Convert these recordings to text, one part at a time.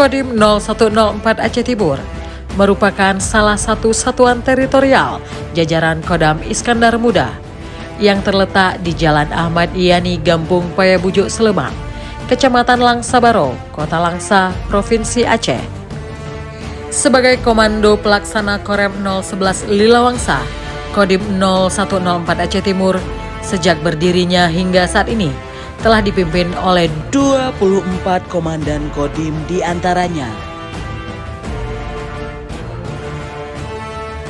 Kodim 0104 Aceh Timur merupakan salah satu satuan teritorial jajaran Kodam Iskandar Muda yang terletak di Jalan Ahmad Yani Gampung Payabujuk Sleman, Kecamatan Langsa Baro, Kota Langsa, Provinsi Aceh. Sebagai Komando Pelaksana Korem 011 Lilawangsa, Kodim 0104 Aceh Timur sejak berdirinya hingga saat ini telah dipimpin oleh 24 komandan Kodim diantaranya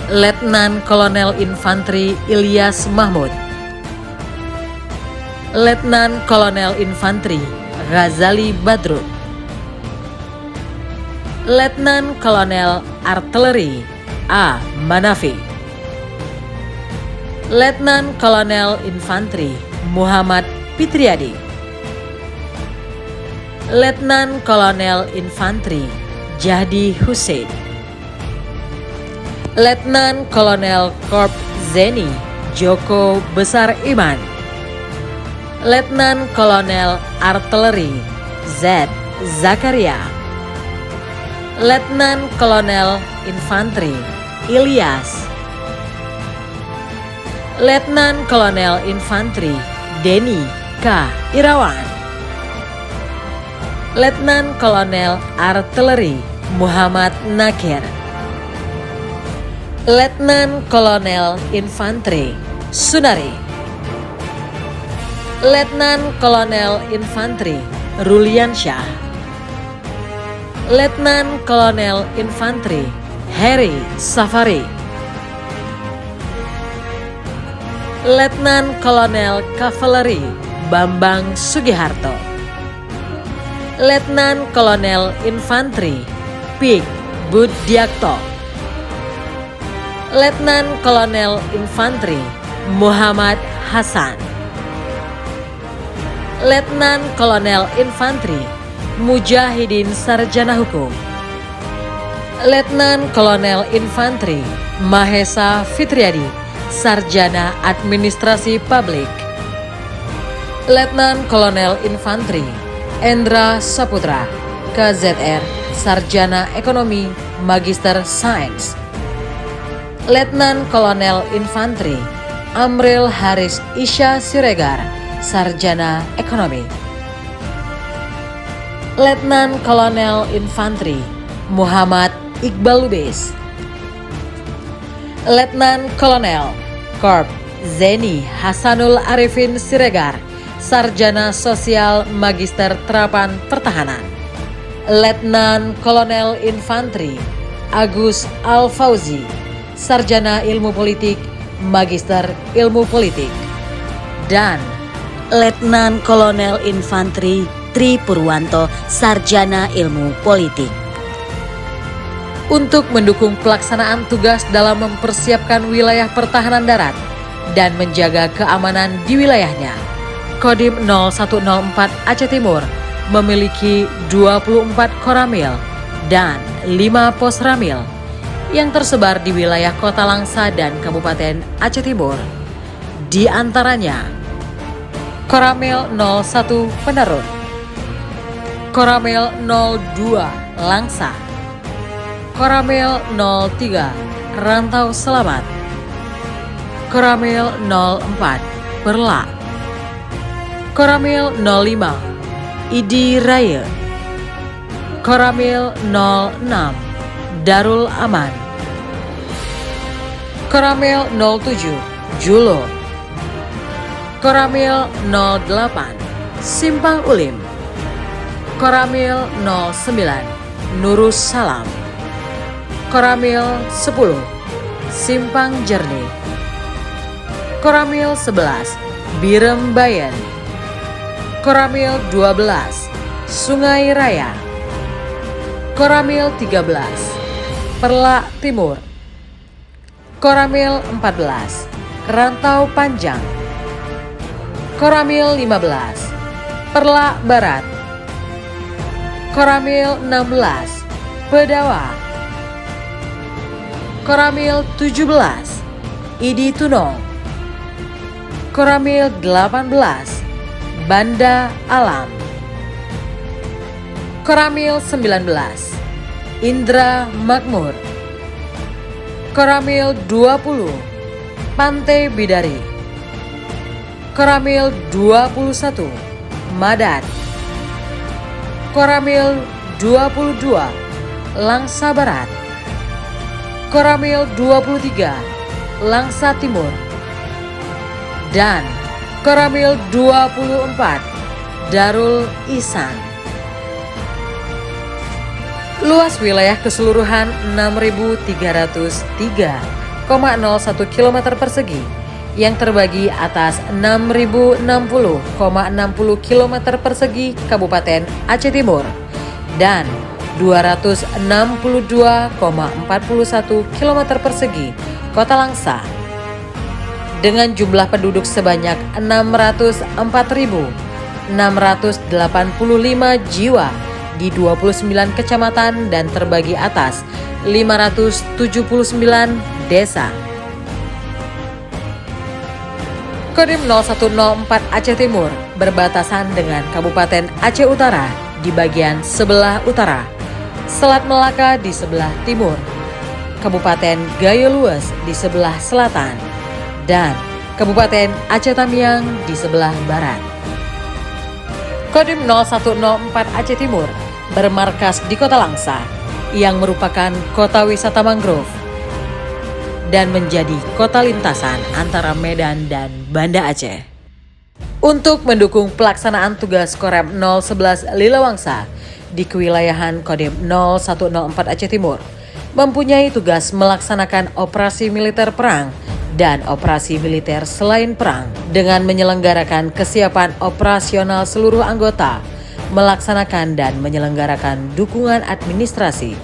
Letnan Kolonel Infantri Ilyas Mahmud, Letnan Kolonel Infantri Ghazali Badrut, Letnan Kolonel Artileri A. Manafi, Letnan Kolonel Infantri Muhammad Fitriadi, Letnan Kolonel Infantri Jahdi Hussein, Letnan Kolonel Korp Zeni Joko Besar Iman, Letnan Kolonel Artileri Z. Zakaria, Letnan Kolonel Infantri Ilyas, Letnan Kolonel Infantri Deni K. Irawan, Letnan Kolonel Artileri Muhammad Nakir, Letnan Kolonel Infantri Sunari, Letnan Kolonel Infantri Ruliansyah, Letnan Kolonel Infantri Heri Safari, Letnan Kolonel Kavaleri Bambang Sugiharto, Letnan Kolonel Infantri Pik Budiakto, Letnan Kolonel Infantri Muhammad Hasan, Letnan Kolonel Infantri Mujahidin Sarjana Hukum, Letnan Kolonel Infantri Mahesa Fitriadi Sarjana Administrasi Publik, Letnan Kolonel Infantri Endra Saputra KZR Sarjana Ekonomi Magister Sains, Letnan Kolonel Infantri Amril Haris Isya Siregar Sarjana Ekonomi, Letnan Kolonel Infantri Muhammad Iqbal Lubis, Letnan Kolonel Korp Zeni Hasanul Arifin Siregar Sarjana Sosial Magister Terapan Pertahanan, Letnan Kolonel Infantri Agus Al-Fauzi Sarjana Ilmu Politik Magister Ilmu Politik, dan Letnan Kolonel Infantri Tri Purwanto Sarjana Ilmu Politik. Untuk mendukung pelaksanaan tugas dalam mempersiapkan wilayah pertahanan darat dan menjaga keamanan di wilayahnya, Kodim 0104 Aceh Timur memiliki 24 koramil dan 5 pos ramil yang tersebar di wilayah Kota Langsa dan Kabupaten Aceh Timur. Di antaranya Koramil 01 Penarun, Koramil 02 Langsa, Koramil 03 Rantau Selamat, Koramil 04 Perla, Koramil 05 Idi Raya, Koramil 06 Darul Aman, Koramil 07 Julo, Koramil 08 Simpang Ulim, Koramil 09 Nurus Salam, Koramil 10 Simpang Jernih, Koramil 11 Birem Bayan, Koramil 12 Sungai Raya, Koramil 13 Perla Timur, Koramil 14 Rantau Panjang, Koramil 15 Perla Barat, Koramil 16 Pedawa, Koramil 17 Idi Tunong, Koramil 18 Banda Alam, Koramil 19, Indra Makmur. Koramil 20, Pantai Bidari. Koramil 21, Madat. Koramil 22, Langsa Barat. Koramil 23, Langsa Timur. Dan Koramil 24, Darul Ihsan. Luas wilayah keseluruhan 6.303,01 km persegi yang terbagi atas 6.060,60 km persegi Kabupaten Aceh Timur dan 262,41 km persegi Kota Langsa. Dengan jumlah penduduk sebanyak 604.685 jiwa di 29 kecamatan dan terbagi atas 579 desa. Kodim 0104 Aceh Timur berbatasan dengan Kabupaten Aceh Utara di bagian sebelah utara, Selat Melaka di sebelah timur, Kabupaten Gayo Lues di sebelah selatan, dan Kabupaten Aceh Tamiang di sebelah barat. Kodim 0104 Aceh Timur bermarkas di Kota Langsa yang merupakan kota wisata mangrove dan menjadi kota lintasan antara Medan dan Banda Aceh. Untuk mendukung pelaksanaan tugas Korem 011 Lilawangsa di kewilayahan Kodim 0104 Aceh Timur mempunyai tugas melaksanakan operasi militer perang dan operasi militer selain perang dengan menyelenggarakan kesiapan operasional seluruh anggota, melaksanakan dan menyelenggarakan dukungan administrasi,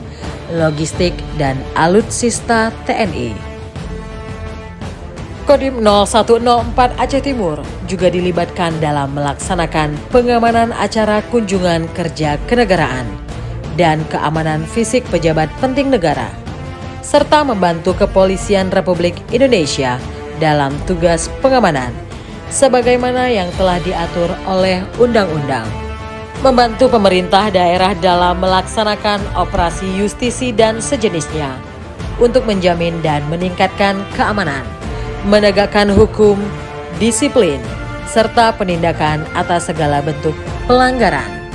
logistik, dan alutsista TNI. Kodim 0104 Aceh Timur juga dilibatkan dalam melaksanakan pengamanan acara kunjungan kerja kenegaraan dan keamanan fisik pejabat penting negara, serta membantu Kepolisian Republik Indonesia dalam tugas pengamanan, sebagaimana yang telah diatur oleh undang-undang. Membantu pemerintah daerah dalam melaksanakan operasi justisi dan sejenisnya untuk menjamin dan meningkatkan keamanan, menegakkan hukum, disiplin, serta penindakan atas segala bentuk pelanggaran.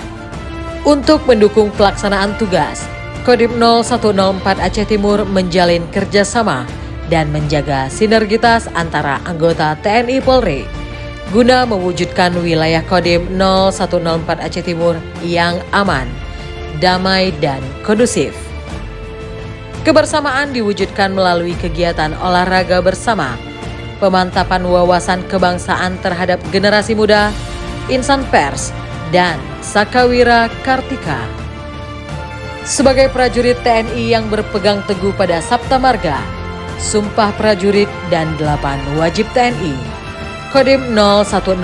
Untuk mendukung pelaksanaan tugas, Kodim 0104 Aceh Timur menjalin kerjasama dan menjaga sinergitas antara anggota TNI Polri guna mewujudkan wilayah Kodim 0104 Aceh Timur yang aman, damai, dan kondusif. Kebersamaan diwujudkan melalui kegiatan olahraga bersama, pemantapan wawasan kebangsaan terhadap generasi muda, insan pers, dan Sakawira Kartika. Sebagai prajurit TNI yang berpegang teguh pada Sabta Marga, Sumpah Prajurit, dan 8 Wajib TNI, Kodim 0104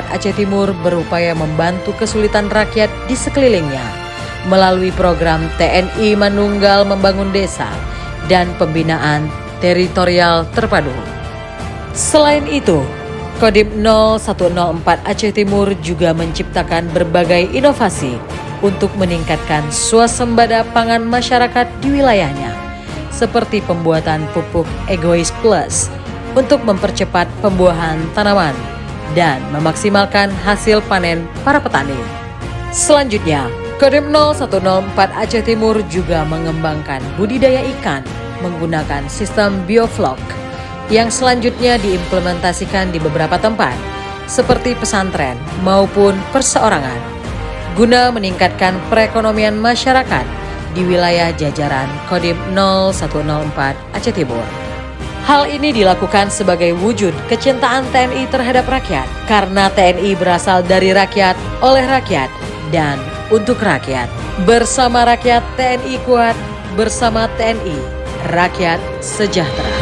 Aceh Timur berupaya membantu kesulitan rakyat di sekelilingnya melalui program TNI Manunggal Membangun Desa dan Pembinaan Teritorial Terpadu. Selain itu, Kodim 0104 Aceh Timur juga menciptakan berbagai inovasi untuk meningkatkan swasembada pangan masyarakat di wilayahnya, seperti pembuatan pupuk Egois Plus untuk mempercepat pembuahan tanaman dan memaksimalkan hasil panen para petani. Selanjutnya, Kodim 0104 Aceh Timur juga mengembangkan budidaya ikan menggunakan sistem bioflok yang selanjutnya diimplementasikan di beberapa tempat, seperti pesantren maupun perseorangan, guna meningkatkan perekonomian masyarakat di wilayah jajaran Kodim 0104 Aceh Timur. Hal ini dilakukan sebagai wujud kecintaan TNI terhadap rakyat, karena TNI berasal dari rakyat, oleh rakyat, dan untuk rakyat. Bersama rakyat TNI kuat, bersama TNI, rakyat sejahtera.